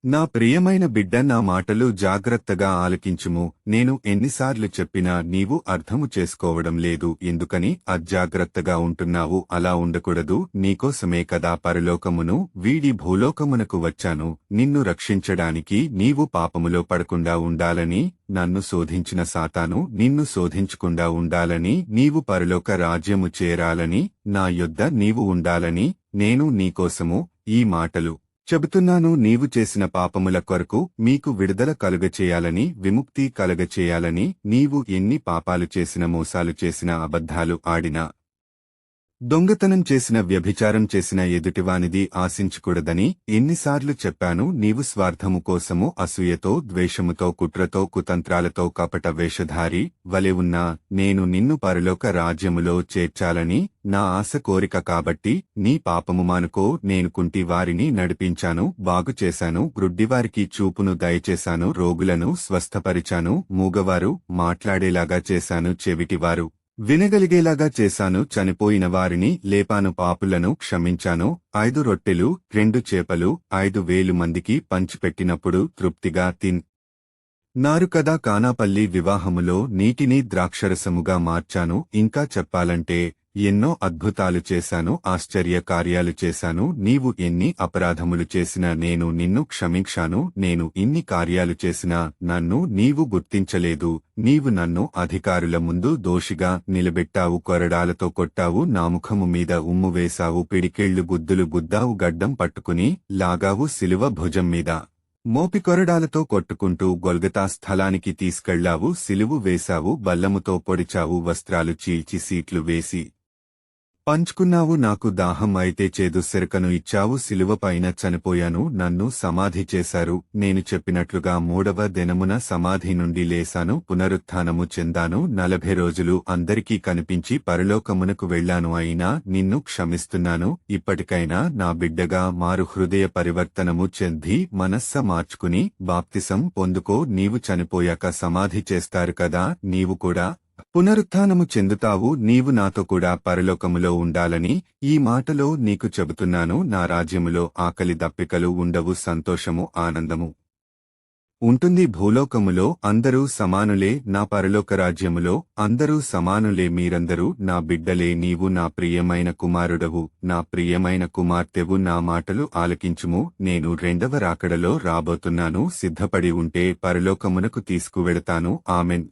నా ప్రియమైన బిడ్డ, నా మాటలు జాగ్రత్తగా ఆలకించుము. నేను ఎన్నిసార్లు చెప్పినా నీవు అర్థము చేసుకోవడం లేదు. ఎందుకని అజాగ్రత్తగా ఉంటున్నావు? అలా ఉండకూడదు. నీకోసమే కదా పరలోకమును వీడి భూలోకమునకు వచ్చాను. నిన్ను రక్షించడానికి. నీవు పాపములో పడకుండా ఉండాలని, నన్ను శోధించిన సాతాను నిన్ను శోధించకుండా ఉండాలని, నీవు పరలోక రాజ్యము చేరాలని, నా యొద్ద నీవు ఉండాలని నేను నీకోసము ఈ మాటలు చెబుతున్నాను. నీవు చేసిన పాపముల కొరకు మీకు విడుదల కలుగచేయాలని, విముక్తి కలుగచేయాలని. నీవు ఎన్ని పాపాలు చేసిన, మోసాలు చేసిన, అబద్ధాలు ఆడినా, దొంగతనం చేసిన, వ్యభిచారం చేసిన ఎదుటివానిది ఆశించకూడదని ఎన్నిసార్లు చెప్పాను. నీవు స్వార్థము కోసము అసూయతో, ద్వేషముతో, కుట్రతో, కుతంత్రాలతో, కపట వేషధారి వలె ఉన్నా నేను నిన్ను పరలోక రాజ్యములో చేర్చాలని నా ఆశ కోరిక కాబట్టి నీ పాపము మానుకో. నేను కుంటి వారిని నడిపించాను, బాగుచేశాను, గ్రుడ్డివారికి చూపును దయచేశాను, రోగులను స్వస్థపరిచాను, మూగవారు మాట్లాడేలాగా చేశాను, చెవిటివారు వినగలిగేలాగా చేశాను, చనిపోయిన వారిని లేపాను, పాపులను క్షమించాను. 5 రొట్టెలు 2 చేపలు 5,000 మందికి పంచిపెట్టినప్పుడు తృప్తిగా నారు కదా. కానాపల్లి వివాహములో నీటిని ద్రాక్షరసముగా మార్చాను. ఇంకా చెప్పాలంటే ఎన్నో అద్భుతాలు చేశాను, ఆశ్చర్య కార్యాలు చేశాను. నీవు ఎన్ని అపరాధములు చేసినా నేను నిన్ను క్షమించాను. నేను ఇన్ని కార్యాలు చేసినా నన్ను నీవు గుర్తించలేదు. నీవు నన్ను అధికారుల ముందు దోషిగా నిలబెట్టావు, కొరడాలతో కొట్టావు, నా ముఖము మీద ఉమ్ము వేశావు, పిడికేళ్లు గుద్దులు గుద్దావు, గడ్డం పట్టుకుని లాగావు, సిలువ భుజం మీద మోపి కొరడాలతో కొట్టుకుంటూ గొల్గతా స్థలానికి తీసుకెళ్లావు, సిలువు వేశావు, బల్లముతో పొడిచావు, వస్త్రాలు చీల్చి సీట్లు వేసి పంచుకున్నావు. నాకు దాహం అయితే చేదు సెరకను ఇచ్చావు, సిలువపైన చనిపోయాను, నన్ను సమాధి చేశారు. నేను చెప్పినట్లుగా 3వ దినమున సమాధి నుండి లేశాను, పునరుత్థానము చెందాను. 40 రోజులు అందరికీ కనిపించి పరలోకమునకు వెళ్లాను. అయినా నిన్ను క్షమిస్తున్నాను. ఇప్పటికైనా నా బిడ్డగా మారు, హృదయ పరివర్తనము చెంది మనస్స మార్చుకుని బాప్తిసం పొందుకో. నీవు చనిపోయాక సమాధి చేస్తారు కదా, నీవు కూడా పునరుత్థానము చెందుతావు. నీవు నాతో కూడా పరలోకములో ఉండాలని ఈ మాటలో నీకు చెబుతున్నాను. నా రాజ్యములో ఆకలి దప్పికలు ఉండవు, సంతోషము, ఆనందము ఉంటుంది. భూలోకములో అందరూ సమానులే, నా పరలోక రాజ్యములో అందరూ సమానులే. మీరందరూ నా బిడ్డలే. నీవు నా ప్రియమైన కుమారుడవు, నా ప్రియమైన కుమార్తెవు. నా మాటలు ఆలకించుము. నేను 2వ రాకడలో రాబోతున్నాను. సిద్ధపడి ఉంటే పరలోకమునకు తీసుకువెడతాను. ఆమెన్.